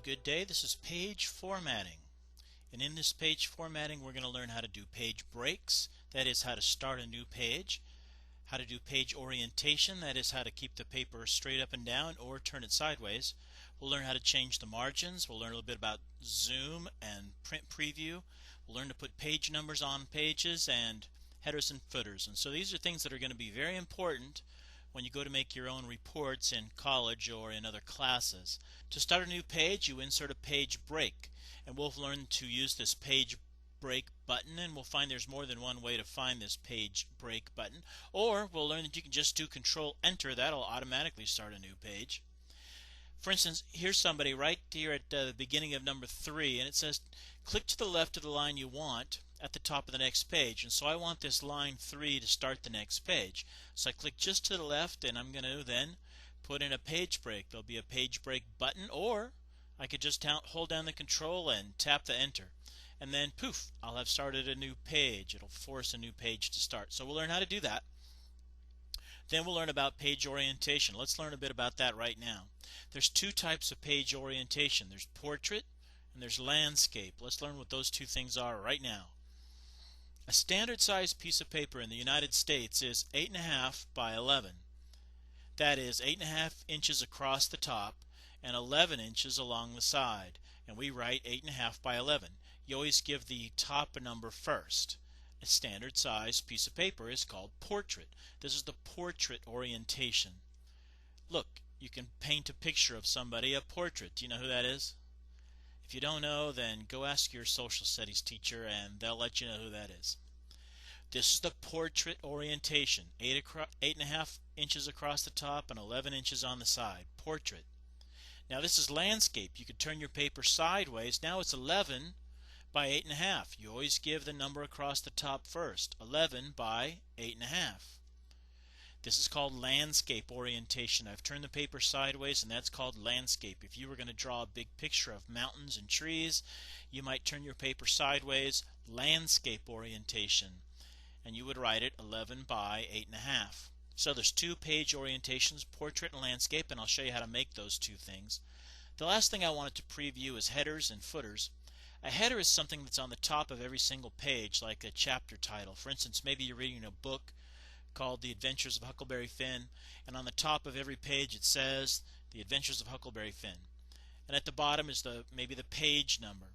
good day. This is page formatting. And in this page formatting, we're going to learn how to do page breaks, that is how to start a new page, how to do page orientation, that is how to keep the paper straight up and down or turn it sideways. We'll learn how to change the margins. We'll learn a little bit about zoom and print preview. We'll learn to put page numbers on pages and headers and footers. And so these are things that are going to be very important when you go to make your own reports in college or in other classes. To start a new page, you insert a page break, and we'll learn to use this page break button, and we'll find there's more than one way to find this page break button, or we'll learn that you can just do Control Enter. That'll automatically start a new page. For instance, here's somebody right here at the beginning of number 3, and it says click to the left of the line you want at the top of the next page. And so I want this line 3 to start the next page. So I click just to the left, and I'm going to then put in a page break. There'll be a page break button, or I could just hold down the Control and tap the Enter. And then poof, I'll have started a new page. It'll force a new page to start. So we'll learn how to do that. Then we'll learn about page orientation. Let's learn a bit about that right now. There's two types of page orientation. There's portrait and there's landscape. Let's learn what those two things are right now. A standard size piece of paper in the United States is 8.5 by 11. That is 8.5 inches across the top and 11 inches along the side. And we write 8.5 by 11. You always give the top number first. A standard size piece of paper is called portrait. This is the portrait orientation. Look, you can paint a picture of somebody, a portrait. Do you know who that is? If you don't know, then go ask your social studies teacher and they'll let you know who that is. This is the portrait orientation. 8.5 inches across the top and 11 inches on the side. Portrait. Now this is landscape. You could turn your paper sideways. Now it's 11 by 8.5. You always give the number across the top first. 11 by 8.5. This is called landscape orientation. I've turned the paper sideways, and that's called landscape. If you were going to draw a big picture of mountains and trees, you might turn your paper sideways, landscape orientation, and you would write it 11 by 8.5. So there's two page orientations, portrait and landscape, and I'll show you how to make those two things. The last thing I wanted to preview is headers and footers. A header is something that's on the top of every single page, like a chapter title. For instance, maybe you're reading a book called The Adventures of Huckleberry Finn, and on the top of every page it says The Adventures of Huckleberry Finn. And at the bottom is maybe the page number.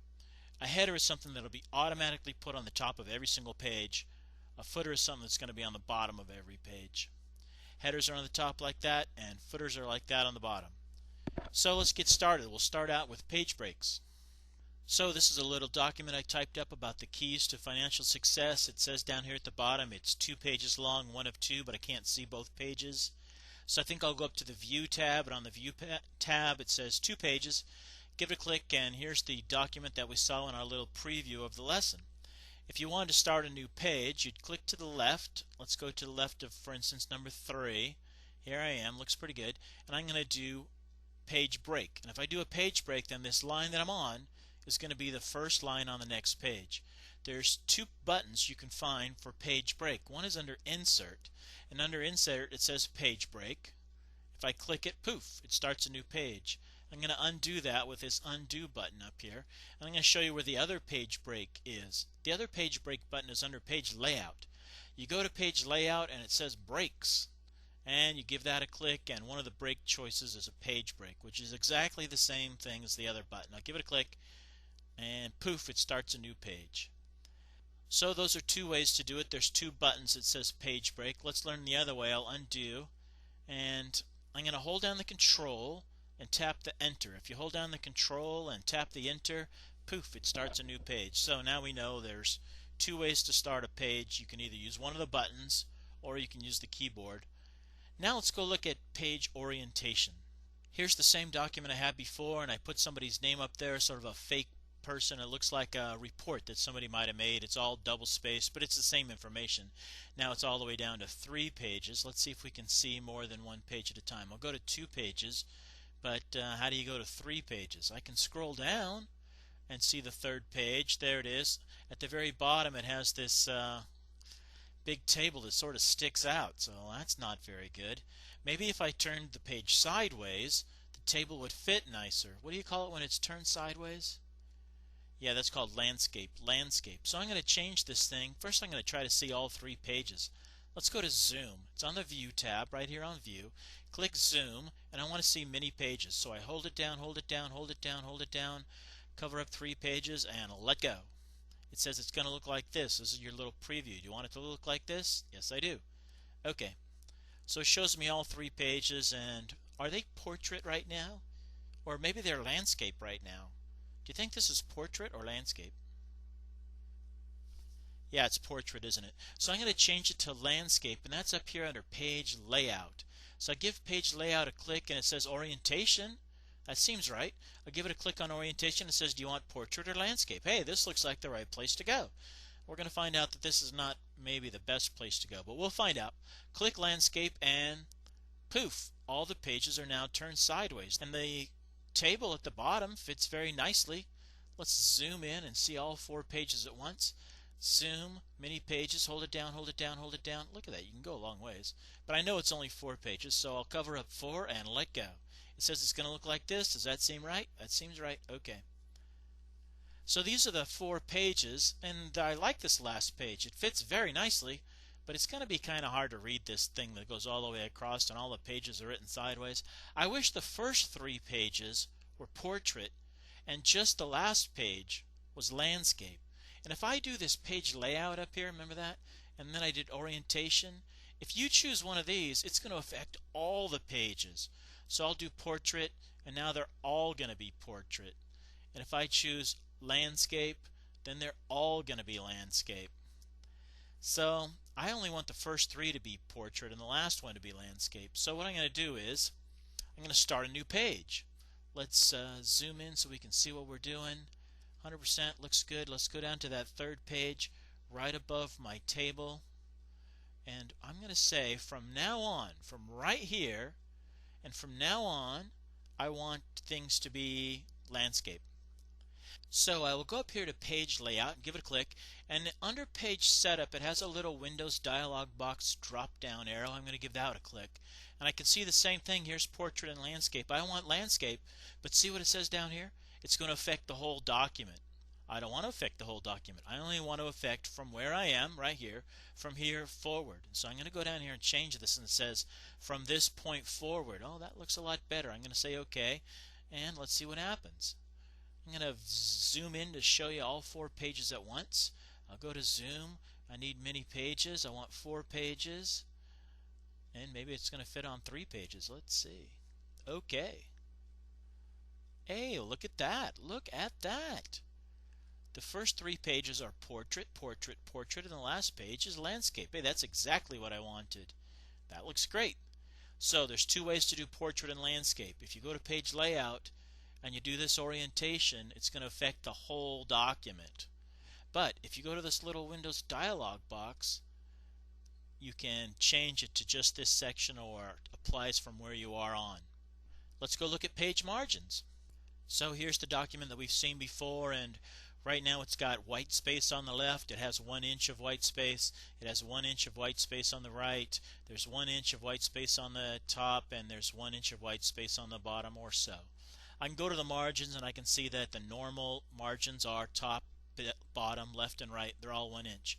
A header is something that will be automatically put on the top of every single page. A footer is something that's going to be on the bottom of every page. Headers are on the top like that, and footers are like that on the bottom. So let's get started. We'll start out with page breaks. So this is a little document I typed up about the keys to financial success. It says down here at the bottom it's 2 pages long, 1 of 2, but I can't see both pages. So I think I'll go up to the View tab, and on the View tab it says 2 pages. Give it a click, and here's the document that we saw in our little preview of the lesson. If you wanted to start a new page, you'd click to the left. Let's go to the left of, for instance, number 3. Here I am, looks pretty good. And I'm going to do page break. And if I do a page break, then this line that I'm on is going to be the first line on the next page. There's 2 buttons you can find for page break. One is under Insert, and under Insert it says Page Break. If I click it, poof, it starts a new page. I'm going to undo that with this Undo button up here, and I'm going to show you where the other page break is. The other page break button is under Page Layout. You go to Page Layout and it says Breaks, and you give that a click, and one of the break choices is a page break, which is exactly the same thing as the other button. I'll give it a click, and poof, it starts a new page. So those are 2 ways to do it. There's 2 buttons that says page break. Let's learn the other way. I'll undo, and I'm going to hold down the Control and tap the Enter. If you hold down the Control and tap the Enter, poof, it starts a new page. So now we know there's 2 ways to start a page. You can either use one of the buttons or you can use the keyboard. Now let's go look at page orientation. Here's the same document I had before, and I put somebody's name up there, sort of a fake person. It looks like a report that somebody might have made. It's all double spaced, but it's the same information. Now it's all the way down to 3 pages. Let's see if we can see more than 1 page at a time. I'll go to 2 pages, but how do you go to 3 pages? I can scroll down and see the 3rd page. There it is. At the very bottom it has this big table that sort of sticks out, so that's not very good. Maybe if I turned the page sideways, the table would fit nicer. What do you call it when it's turned sideways? Yeah, that's called landscape. Landscape. So I'm going to change this thing. First I'm going to try to see all 3 pages. Let's go to Zoom. It's on the View tab right here on View. Click Zoom, and I want to see many pages. So I hold it down, hold it down, hold it down, hold it down, cover up 3 pages, and let go. It says it's going to look like this. This is your little preview. Do you want it to look like this? Yes, I do. Okay. So it shows me all 3 pages, and are they portrait right now? Or maybe they're landscape right now. Do you think this is portrait or landscape? Yeah, it's portrait, isn't it? So I'm going to change it to landscape, and that's up here under page layout. So I give page layout a click, and it says orientation. That seems right. I give it a click on orientation. It says, do you want portrait or landscape? Hey, this looks like the right place to go. We're going to find out that this is not maybe the best place to go, but we'll find out. Click landscape, and poof, all the pages are now turned sideways. And the table at the bottom fits very nicely. Let's zoom in and see all 4 pages at once. Zoom, many pages, hold it down, hold it down, hold it down. Look at that, you can go a long ways. But I know it's only 4 pages, so I'll cover up 4 and let go. It says it's going to look like this. Does that seem right? That seems right. Okay. So these are the 4 pages, and I like this last page. It fits very nicely, but it's going to be kind of hard to read this thing that goes all the way across and all the pages are written sideways. I wish the first 3 pages were portrait and just the last page was landscape. And if I do this page layout up here, remember that? And then I did orientation. If you choose one of these, it's going to affect all the pages. So I'll do portrait, and now they're all going to be portrait. And if I choose landscape, then they're all going to be landscape. So I only want the first 3 to be portrait and the last one to be landscape. So what I'm going to do is I'm going to start a new page. Let's zoom in so we can see what we're doing. 100% looks good. Let's go down to that 3rd page right above my table. And I'm going to say from now on, from right here, and from now on, I want things to be landscape. So I will go up here to page layout and give it a click, and under page setup it has a little Windows dialog box drop down arrow. I'm going to give that a click, and I can see the same thing. Here's portrait and landscape. I want landscape, but see what it says down here? It's going to affect the whole document. I don't want to affect the whole document. I only want to affect from where I am right here, from here forward. So I'm going to go down here and change this, and it says from this point forward. Oh, that looks a lot better. I'm going to say OK, and let's see what happens. I'm going to zoom in to show you all 4 pages at once. I'll go to zoom. I need many pages. I want 4 pages. And maybe it's going to fit on 3 pages. Let's see. Okay. Hey, look at that. Look at that. The first 3 pages are portrait, portrait, portrait, and the last page is landscape. Hey, that's exactly what I wanted. That looks great. So there's 2 ways to do portrait and landscape. If you go to page layout and you do this orientation, it's going to affect the whole document. But if you go to this little Windows dialog box, you can change it to just this section, or it applies from where you are on. Let's go look at page margins. So here's the document that we've seen before, and right now it's got white space on the left. It has 1 inch of white space. It has 1 inch of white space on the right. There's 1 inch of white space on the top, and there's 1 inch of white space on the bottom, or so. I can go to the margins, and I can see that the normal margins are top, bottom, left, and right. They're all 1 inch.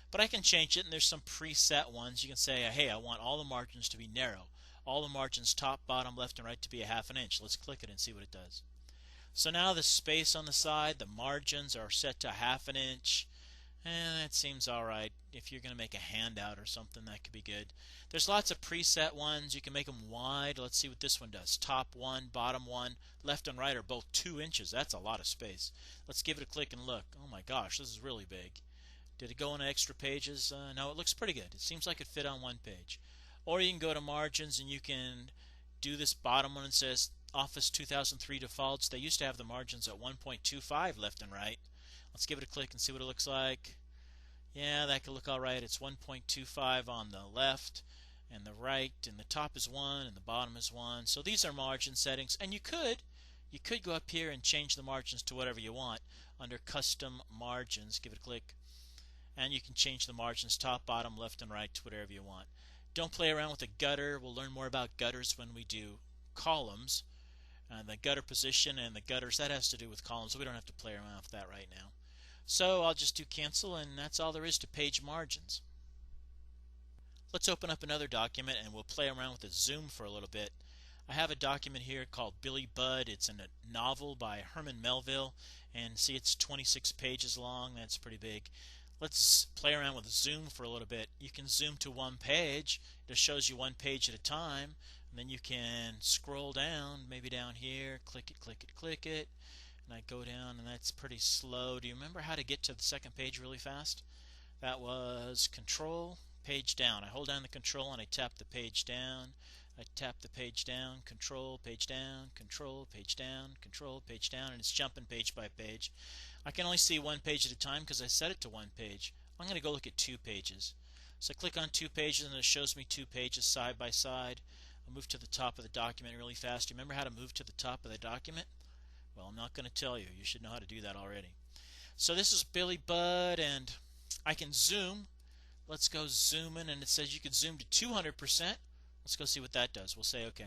But I can change it, and there's some preset ones. You can say, hey, I want all the margins to be narrow. All the margins, top, bottom, left, and right, to be 1/2 inch. Let's click it and see what it does. So now the space on the side, the margins are set to 1/2 inch. And that seems alright. If you're going to make a handout or something, that could be good. There's lots of preset ones. You can make them wide. Let's see what this one does. Top 1, bottom 1, left and right are both 2 inches. That's a lot of space. Let's give it a click and look. Oh my gosh, this is really big. Did it go into extra pages? No, it looks pretty good. It seems like it fit on 1 page. Or you can go to margins and you can do this bottom one. It says Office 2003 defaults. They used to have the margins at 1.25 left and right. Let's give it a click and see what it looks like. Yeah, that could look alright. It's 1.25 on the left and the right, and the top is 1 and the bottom is 1. So these are margin settings, and you could go up here and change the margins to whatever you want under custom margins. Give it a click, and you can change the margins top, bottom, left, and right to whatever you want. Don't play around with the gutter. We'll learn more about gutters when we do columns. the gutter position and the gutters, that has to do with columns, so we don't have to play around with that right now. So I'll just do cancel, and that's all there is to page margins. Let's open up another document and we'll play around with the zoom for a little bit. I have a document here called Billy Budd. It's a novel by Herman Melville, and see, it's 26 pages long. That's pretty big. Let's play around with zoom for a little bit. You can zoom to one page. It just shows you one page at a time, and then you can scroll down, maybe down here, click it, click it, click it, and I go down, and that's pretty slow. Do you remember how to get to the second page really fast? That was Control, page down. I hold down the Control and I tap the page down. I tap the page down, Control, page down, Control, page down, Control, page down, and it's jumping page by page. I can only see one page at a time because I set it to one page. I'm going to go look at 2 pages. So I click on 2 pages and it shows me 2 pages side by side. I'll move to the top of the document really fast. Do you remember how to move to the top of the document? Well, I'm not going to tell you. You should know how to do that already. So this is Billy Budd, and I can zoom. Let's go zoom in, and it says you can zoom to 200%. Let's go see what that does. We'll say OK.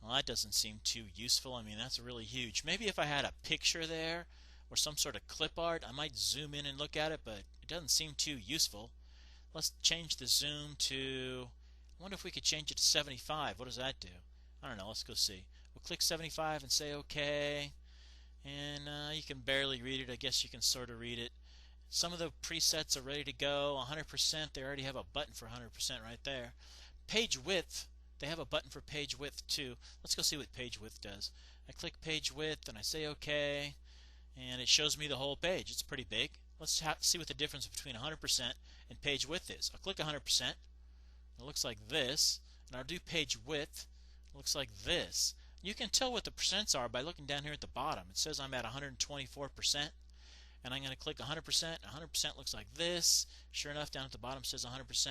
Well, that doesn't seem too useful. I mean, that's really huge. Maybe if I had a picture there or some sort of clip art, I might zoom in and look at it, but it doesn't seem too useful. Let's change the zoom to, I wonder if we could change it to 75. What does that do? I don't know. Let's go see. We'll click 75 and say OK. And you can barely read it. I guess you can sort of read it. Some of the presets are ready to go. 100%, they already have a button for 100% right there. Page width, they have a button for page width too. Let's go see what page width does. I click page width and I say OK, and it shows me the whole page. It's pretty big. Let's see what the difference between 100% and page width is. I'll click 100%. It looks like this. And I'll do page width. It looks like this. You can tell what the percents are by looking down here at the bottom. It says I'm at 124%. And I'm going to click 100%. 100% looks like this. Sure enough, down at the bottom says 100%.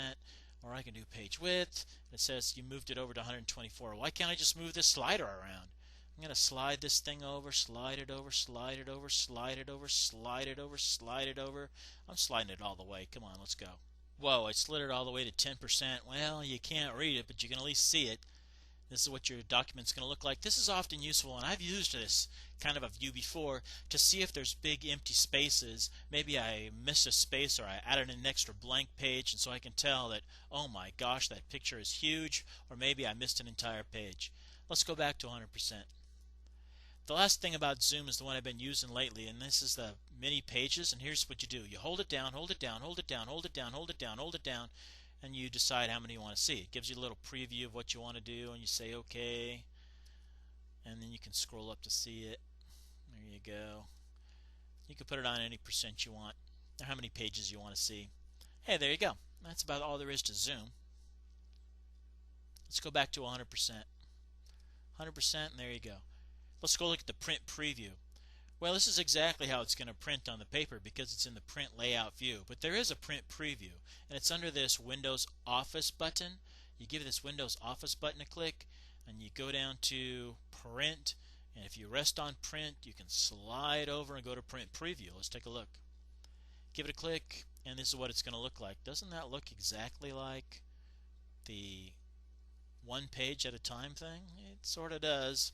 Or I can do page width. It says you moved it over to 124. Why can't I just move this slider around? I'm going to slide this thing over, slide it over, slide it over, slide it over, slide it over, slide it over. I'm sliding it all the way. Come on, let's go. Whoa, I slid it all the way to 10%. Well, you can't read it, but you can at least see it. This is what your document's going to look like. This is often useful, and I've used this kind of a view before to see if there's big empty spaces. Maybe I missed a space or I added an extra blank page, and so I can tell that, oh my gosh, that picture is huge, or maybe I missed an entire page. Let's go back to 100%. The last thing about zoom is the one I've been using lately, and this is the mini pages, and here's what you do. You hold it down, hold it down, hold it down, hold it down, hold it down, hold it down, and you decide how many you want to see. It gives you a little preview of what you want to do, and you say OK, and then you can scroll up to see it. There you go. You can put it on any percent you want, or how many pages you want to see. Hey, there you go. That's about all there is to zoom. Let's go back to 100%. 100%, and there you go. Let's go look at the print preview. Well, this is exactly how it's going to print on the paper because it's in the print layout view. But there is a print preview, and it's under this Windows Office button. You give this Windows Office button a click, and you go down to Print. And if you rest on Print, you can slide over and go to Print Preview. Let's take a look. Give it a click, and this is what it's going to look like. Doesn't that look exactly like the one page at a time thing? It sort of does.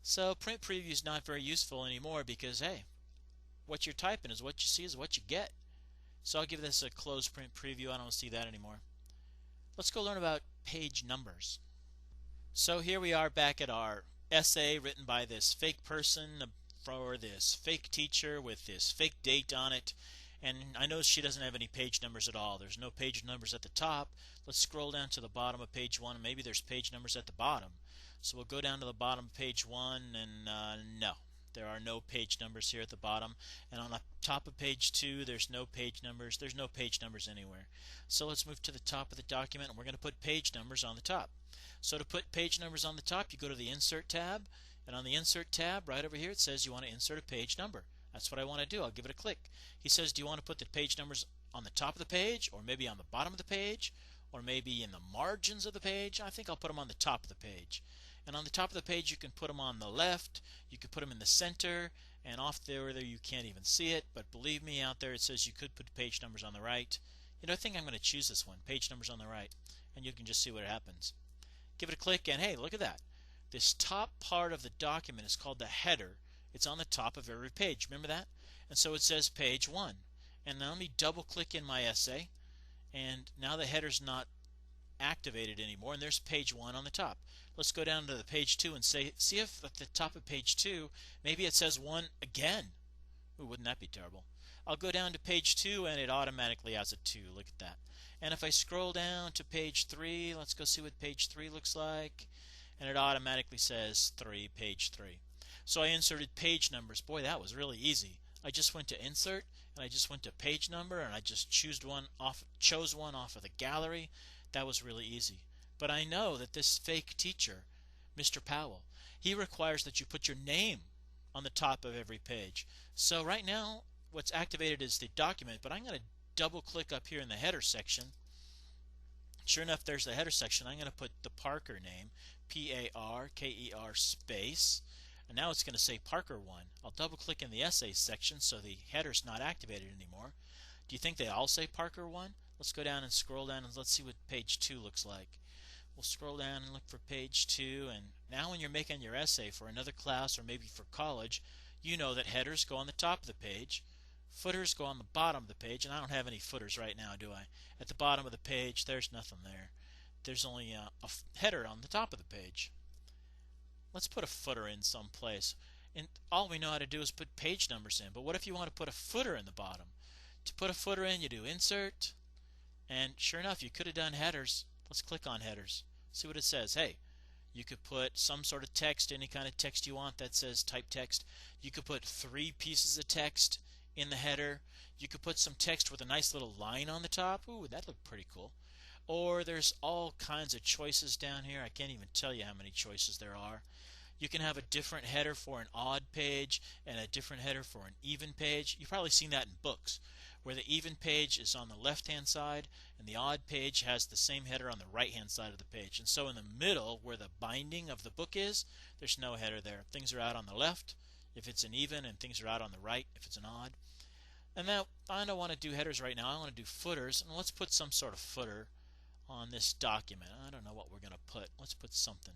So print preview is not very useful anymore because, hey, what you're typing is what you see is what you get. So I'll give this a closed print preview. I don't see that anymore. Let's go learn about page numbers. So here we are back at our essay written by this fake person for this fake teacher with this fake date on it. And I notice she doesn't have any page numbers at all. There's no page numbers at the top. Let's scroll down to the bottom of page 1, and maybe there's page numbers at the bottom. So we'll go down to the bottom of page 1, and no, there are no page numbers here at the bottom. And on the top of page 2, there's no page numbers. There's no page numbers anywhere. So let's move to the top of the document, and we're going to put page numbers on the top. So to put page numbers on the top, you go to the Insert tab, and on the Insert tab, right over here, it says you want to insert a page number. That's what I want to do. I'll give it a click. He says, do you want to put the page numbers on the top of the page, or maybe on the bottom of the page, or maybe in the margins of the page? I think I'll put them on the top of the page. And on the top of the page, you can put them on the left, you could put them in the center, and off there you can't even see it, but believe me, out there it says you could put page numbers on the right. You know, I think I'm going to choose this one, page numbers on the right, and you can just see what happens. Give it a click, and hey, look at that. this top part of the document is called the header. It's on the top of every page. Remember that? And so it says page 1. And now let me double click in my essay, and now the header's not activated anymore, and there's page 1 on the top. Let's go down to the page 2 and see if at the top of page 2 maybe it says 1 again. Ooh, wouldn't that be terrible? I'll go down to page 2 and it automatically has a 2. Look at that. And if I scroll down to page 3, let's go see what page 3 looks like, and it automatically says 3, page 3. So I inserted page numbers. Boy, that was really easy. I just went to insert and I just went to page number and I just chose one off of the gallery. That was really easy. But I know that this fake teacher, Mr. Powell, he requires that you put your name on the top of every page. So right now what's activated is the document, but I'm going to double click up here in the header section. Sure enough, there's the header section. I'm going to put the Parker name, P-A-R-K-E-R space, and now it's going to say Parker 1. I'll double click in the essays section so the header's not activated anymore. Do you think they all say Parker 1? Let's go down and scroll down and let's see what page 2 looks like. We'll scroll down and look for page 2, and now when you're making your essay for another class or maybe for college, you know that headers go on the top of the page, footers go on the bottom of the page, and I don't have any footers right now, do I? At the bottom of the page, there's nothing there. There's only a header on the top of the page. Let's put a footer in someplace. And all we know how to do is put page numbers in. But what if you want to put a footer in the bottom? To put a footer in, you do insert, and sure enough, you could have done headers. Let's click on headers. See what it says. Hey, you could put some sort of text, any kind of text you want that says type text. You could put 3 pieces of text in the header. You could put some text with a nice little line on the top. Ooh, that looked pretty cool. Or there's all kinds of choices down here. I can't even tell you how many choices there are. You can have a different header for an odd page and a different header for an even page. You've probably seen that in books, where the even page is on the left-hand side and the odd page has the same header on the right-hand side of the page. And so in the middle, where the binding of the book is, there's no header there. Things are out on the left if it's an even, and things are out on the right if it's an odd. And now I don't want to do headers right now. I want to do footers, and let's put some sort of footer on this document. I don't know what we're going to put. Let's put something.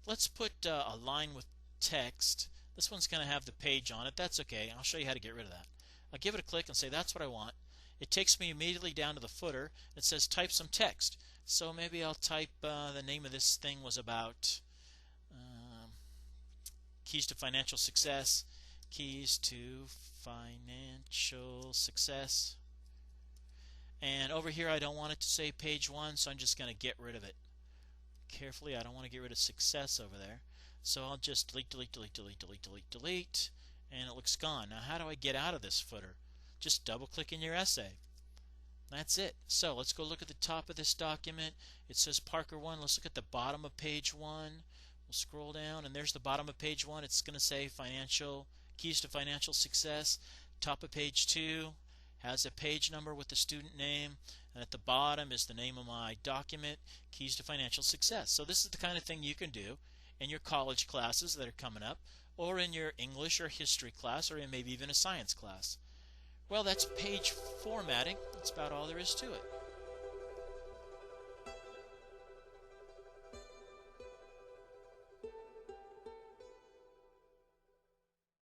Let's put a line with text. This one's going to have the page on it. That's okay. I'll show you how to get rid of that. I'll give it a click and say that's what I want. It takes me immediately down to the footer. It says type some text. So maybe I'll type the name of this thing was about keys to financial success. Keys to financial success. And over here I don't want it to say page 1, so I'm just going to get rid of it. Carefully, I don't want to get rid of success over there. So I'll just delete, delete, delete, delete, delete, delete, delete, and it looks gone. Now how do I get out of this footer? Just double click in your essay. That's it. So let's go look at the top of this document. It says Parker 1. Let's look at the bottom of page 1. We'll scroll down, and there's the bottom of page 1. It's going to say keys to financial success. Top of page 2 has a page number with the student name, and at the bottom is the name of my document, Keys to Financial Success. So this is the kind of thing you can do in your college classes that are coming up, or in your English or history class, or in maybe even a science class. Well, that's page formatting. That's about all there is to it.